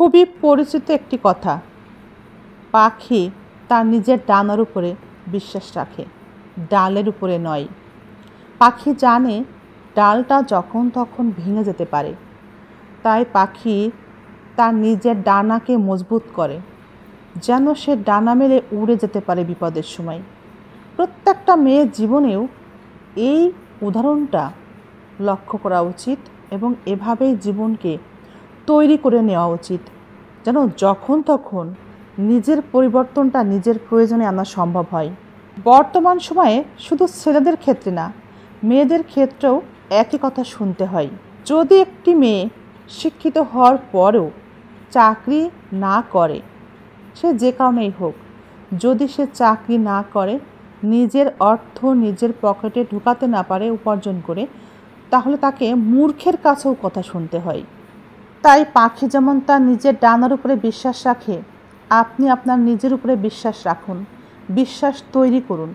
খুবই পরিচিত একটি কথা, পাখি তার নিজের ডানার উপরে বিশ্বাস রাখে, ডালের উপরে নয়। পাখি জানে ডালটা যখন তখন ভেঙে যেতে পারে, তাই পাখি তার নিজের ডানাকে মজবুত করে যেন সে ডানা মেলে উড়ে যেতে পারে বিপদের সময়। প্রত্যেকটা মেয়ের জীবনেও এই উদাহরণটা লক্ষ্য করা উচিত এবং এভাবেই জীবনকে তৈরি করে নেওয়া উচিত, যেন যখন তখন নিজের পরিবর্তনটা নিজের প্রয়োজনে আনা সম্ভব হয়। বর্তমান সময়ে শুধু ছেলেদের ক্ষেত্রে না, মেয়েদের ক্ষেত্রেও একই কথা শুনতে হয়। যদি একটি মেয়ে শিক্ষিত হওয়ার পরেও চাকরি না করে, সে যে কারণেই হোক, যদি সে চাকরি না করে, নিজের অর্থ নিজের পকেটে ঢুকাতে না পারে উপার্জন করে, তাহলে তাকে মূর্খের কাছেও কথা শুনতে হয়। তাই পাখি যেমন তার নিজের ডানার উপরে বিশ্বাস রাখে, আপনি আপনার নিজের উপরে বিশ্বাস রাখুন, বিশ্বাস তৈরি করুন,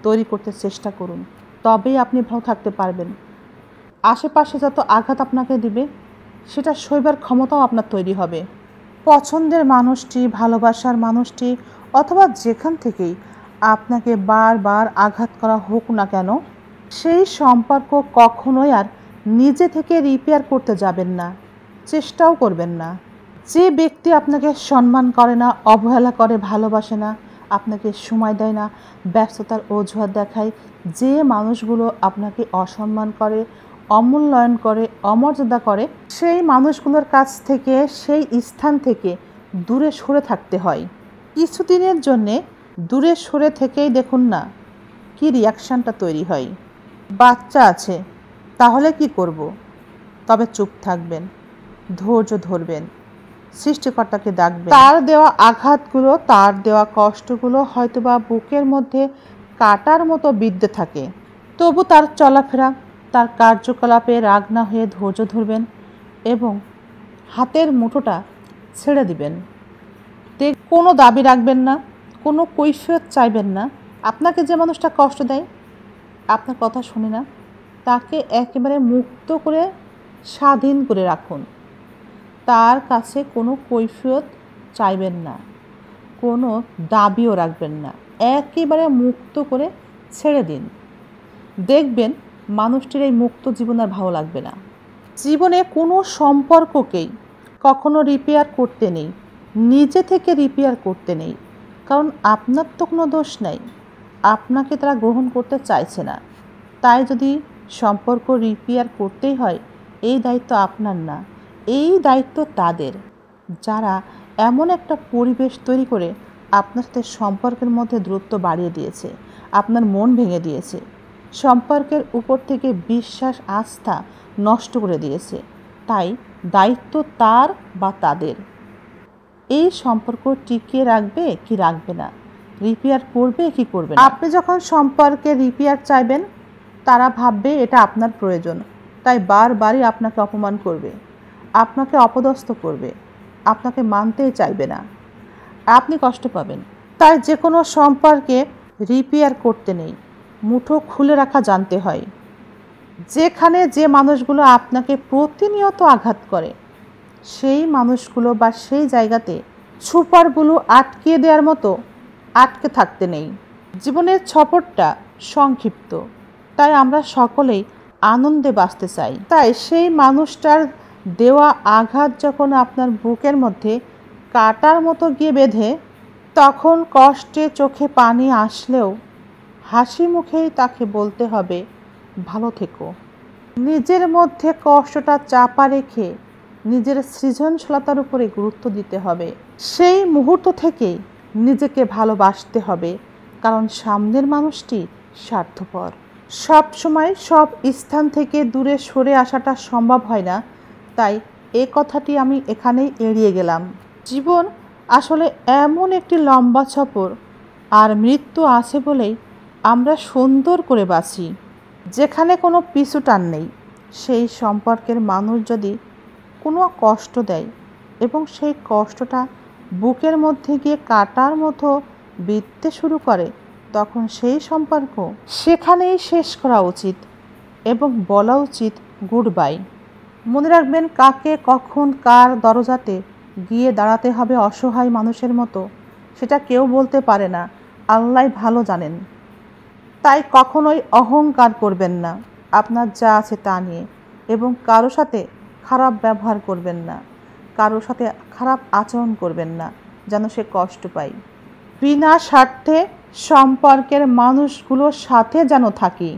তৈরি করতে চেষ্টা করুন, তবেই আপনি ভালো থাকতে পারবেন। আশেপাশে যত আঘাত আপনাকে দিবে, সেটা সইবার ক্ষমতাও আপনার তৈরি হবে। পছন্দের মানুষটি, ভালোবাসার মানুষটি অথবা যেখান থেকেই আপনাকে বারবার আঘাত করা হোক না কেন, সেই সম্পর্ক কখনোই আর নিজে থেকে রিপেয়ার করতে যাবেন না, চেষ্টাও করবেন না। যে ব্যক্তি আপনাকে সম্মান করে না, অবহেলা করে, ভালোবাসে না, আপনাকে সময় দেয় না, ব্যস্ততার অজুহাত দেখায়, যে মানুষগুলো আপনাকে অসম্মান করে, অমূল্যায়ন করে, অমর্যাদা করে, সেই মানুষগুলোর কাছ থেকে, সেই স্থান থেকে দূরে সরে থাকতে হয়। কিছুদিনের জন্যে দূরে সরে থেকেই দেখুন না কি রিয়াকশানটা তৈরি হয়। বাচ্চা আছে, তাহলে কি করব? তবে চুপ থাকবেন, ধৈর্য ধরবেন, সৃষ্টিকর্তাকে ডাকবেন। তার দেওয়া আঘাতগুলো, তার দেওয়া কষ্টগুলো হয়তোবা বুকের মধ্যে কাটার মতো বিদ্ধে থাকে, তবু তার চলাফেরা, তার কার্যকলাপে রাগ না হয়ে ধৈর্য ধরবেন এবং হাতের মুঠোটা ছেড়ে দিবেন। কোনো দাবি রাখবেন না, কোনো কৈফিয়ত চাইবেন না। আপনাকে যে মানুষটা কষ্ট দেয়, আপনার কথা শুনে না, তাকে একেবারে মুক্ত করে, স্বাধীন করে রাখুন। তার কাছে কোনো কৈফিয়ত চাইবেন না, কোনো দাবিও রাখবেন না, একেবারে মুক্ত করে ছেড়ে দিন। দেখবেন মানুষটির এই মুক্ত জীবন আর ভালো লাগবে না। জীবনে কোনো সম্পর্ককেই কখনো রিপেয়ার করতে নেই, নিজে থেকে রিপেয়ার করতে নেই, কারণ আপনার তো কোনো দোষ নাই, আপনাকে তারা গ্রহণ করতে চাইছে না। তাই যদি সম্পর্ক রিপেয়ার করতেই হয়, এই দায়িত্ব আপনার না, এই দায়িত্ব তাদের, যারা এমন একটা পরিবেশ তৈরি করে আপনার সাথে সম্পর্কের মধ্যে দূরত্ব বাড়িয়ে দিয়েছে, আপনার মন ভেঙে দিয়েছে, সম্পর্কের উপর থেকে বিশ্বাস, আস্থা নষ্ট করে দিয়েছে। তাই দায়িত্ব তার বা তাদের। এই সম্পর্ক টিকিয়ে রাখবে কি রাখবে না, রিপেয়ার করবে কি করবে না। আপনি যখন সম্পর্কে রিপেয়ার চাইবেন, তারা ভাববে এটা আপনার প্রয়োজন, তাই বারবারই আপনাকে অপমান করবে, আপনাকে অপদস্থ করবে, আপনাকে মানতেই চাইবে না, আপনি কষ্ট পাবেন। তাই যে কোনো সম্পর্কে রিপেয়ার করতে নেই, মুঠো খুলে রাখা জানতে হয়। যেখানে যে মানুষগুলো আপনাকে প্রতিনিয়ত আঘাত করে, সেই মানুষগুলো বা সেই জায়গাতে সুপারগুলো আটকিয়ে দেওয়ার মতো আটকে থাকতে নেই। জীবনের সফরটা সংক্ষিপ্ত, তাই আমরা সকলেই আনন্দে বাঁচতে চাই। তাই সেই মানুষটার দেওয়া আঘাত যখন আপনার বুকের মধ্যে কাটার মতো গিয়ে বেঁধে, তখন কষ্টে চোখে পানি আসলেও হাসি মুখেই তাকে বলতে হবে, ভালো থেকো। নিজের মধ্যে কষ্টটা চাপা রেখে নিজের সৃজনশীলতার উপরে গুরুত্ব দিতে হবে। সেই মুহূর্ত থেকেই নিজেকে ভালোবাসতে হবে, কারণ সামনের মানুষটি স্বার্থপর। সব সময় সব স্থান থেকে দূরে সরে আসাটা সম্ভব হয় না, তাই এ কথাটি আমি এখানেই এড়িয়ে গেলাম। জীবন আসলে এমন একটি লম্বা সফর, আর মৃত্যু আছে বলেই আমরা সুন্দর করে বাঁচি। যেখানে কোনো পিছু টান নেই, সেই সম্পর্কের মানুষ যদি কোনো কষ্ট দেয় এবং সেই কষ্টটা বুকের মধ্যে গিয়ে কাটার মতো বিঁধতে শুরু করে, তখন সেই সম্পর্ক সেখানেই শেষ করা উচিত এবং বলা উচিত গুড বাই। মনে রাখবেন, কাকে কখন কার দরজাতে গিয়ে দাঁড়াতে হবে অসহায় মানুষের মতো, সেটা কেউ বলতে পারে না, আল্লাহ ভালো জানেন। তাই কখনোই অহংকার করবেন না আপনার যা আছে তা নিয়ে, এবং কারো সাথে খারাপ ব্যবহার করবেন না, কারোর সাথে খারাপ আচরণ করবেন না যেন সে কষ্ট পায়। বিনা স্বার্থে সম্পর্কের মানুষগুলোর সাথে যেন থাকি।